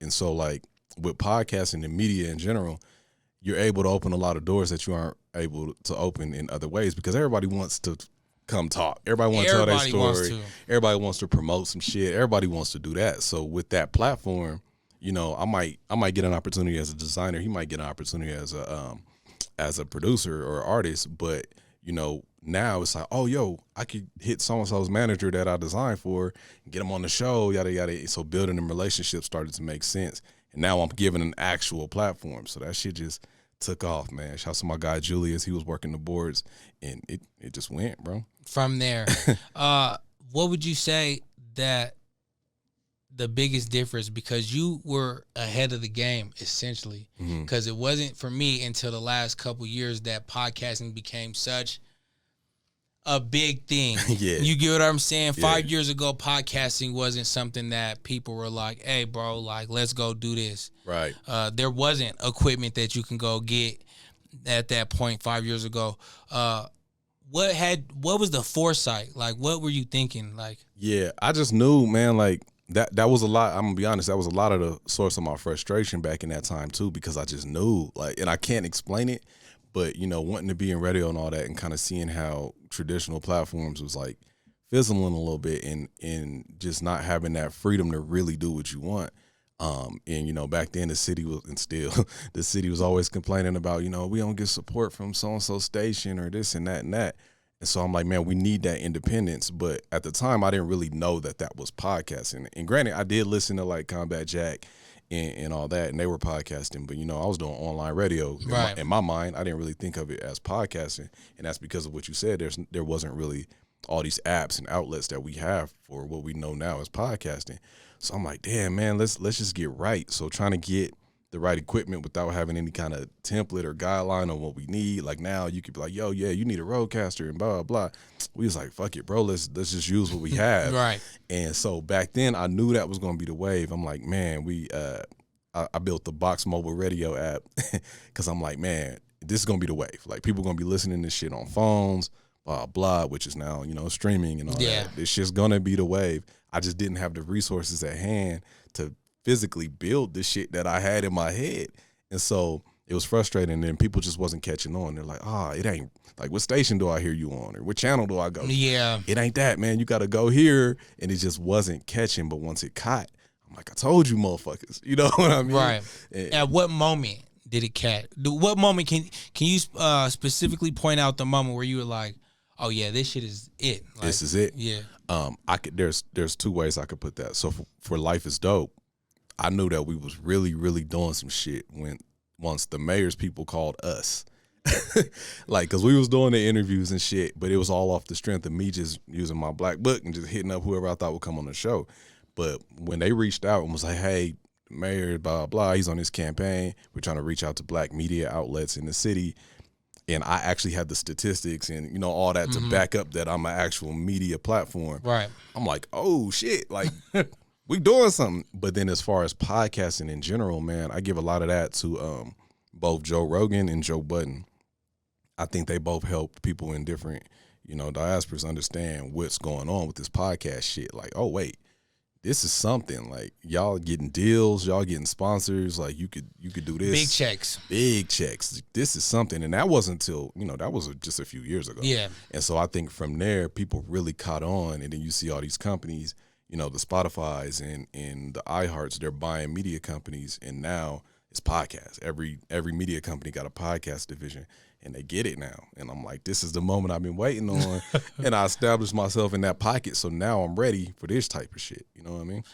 And so like with podcasting and media in general, you're able to open a lot of doors that you aren't able to open in other ways because everybody wants to come talk. Everybody wants to tell their story. Everybody wants to promote some shit. Everybody wants to do that. So with that platform, you know, I might get an opportunity as a designer. He might get an opportunity as a producer or artist. But, you know, now it's like, oh, yo, I could hit so-and-so's manager that I designed for and get him on the show, yada, yada. So building them relationships started to make sense. And now I'm given an actual platform. So that shit just took off, man. Shout out to my guy Julius. He was working the boards, and it just went, bro. From there, what would you say that the biggest difference, because you were ahead of the game, essentially, because it wasn't for me until the last couple years that podcasting became such a big thing. Yeah. You get what I'm saying? 5 years ago, podcasting wasn't something that people were like, hey, bro, like, let's go do this. Right. There wasn't equipment that you can go get at that point 5 years ago. What was the foresight? Like, what were you thinking? Like, yeah, I just knew, man, like that was a lot. I'm gonna be honest, that was a lot of the source of my frustration back in that time too, because I just knew, like, and I can't explain it, but you know, wanting to be in radio and all that and kind of seeing how traditional platforms was like fizzling a little bit and just not having that freedom to really do what you want. And you know, back then the city was, and still the city was always complaining about, you know, we don't get support from so-and-so station or this and that and that. And so I'm like, man, we need that independence. But at the time I didn't really know that was podcasting. And granted, I did listen to like Combat Jack and all that, and they were podcasting, but you know, I was doing online radio. Right. In my mind, I didn't really think of it as podcasting. And that's because of what you said. There wasn't really all these apps and outlets that we have for what we know now as podcasting. So I'm like, damn, man, let's just get right. So trying to get the right equipment without having any kind of template or guideline on what we need. Like now you could be like, yo, yeah, you need a roadcaster and blah, blah. We was like, fuck it, bro. Let's just use what we have. Right. And so back then I knew that was going to be the wave. I'm like, man, I built the Box Mobile Radio app because I'm like, man, this is going to be the wave. Like people going to be listening to shit on phones, blah, blah, which is now, you know, streaming and all that. It's just going to be the wave. I just didn't have the resources at hand to physically build the shit that I had in my head. And so it was frustrating, and people just wasn't catching on. They're like, it ain't, like, what station do I hear you on? Or what channel do I go? Yeah. It ain't that, man. You got to go here. And it just wasn't catching. But once it caught, I'm like, I told you motherfuckers. You know what I mean? Right. And at what moment did it catch? What moment can you specifically point out the moment where you were like, oh yeah, this shit is it. Like, this is it. Yeah. There's two ways I could put that. So for Life is Dope, I knew that we was really, really doing some shit once the mayor's people called us. Like, cause we was doing the interviews and shit, but it was all off the strength of me just using my black book and just hitting up whoever I thought would come on the show. But when they reached out and was like, hey, mayor, blah, blah, he's on his campaign. We're trying to reach out to black media outlets in the city. And I actually had the statistics and, you know, all that to back up that I'm an actual media platform. Right. I'm like, oh shit, like we doing something. But then as far as podcasting in general, man, I give a lot of that to both Joe Rogan and Joe Budden. I think they both help people in different, you know, diasporas understand what's going on with this podcast shit. Like, oh wait, this is something. Like, y'all getting deals, y'all getting sponsors. Like, you could do this. Big checks. This is something. And that wasn't until, you know, that was just a few years ago. Yeah. And so I think from there, people really caught on. And then you see all these companies, you know, the Spotifys and the iHearts, they're buying media companies. And now it's podcasts. Every media company got a podcast division. And they get it now. And I'm like, this is the moment I've been waiting on. And I established myself in that pocket. So now I'm ready for this type of shit. You know what I mean?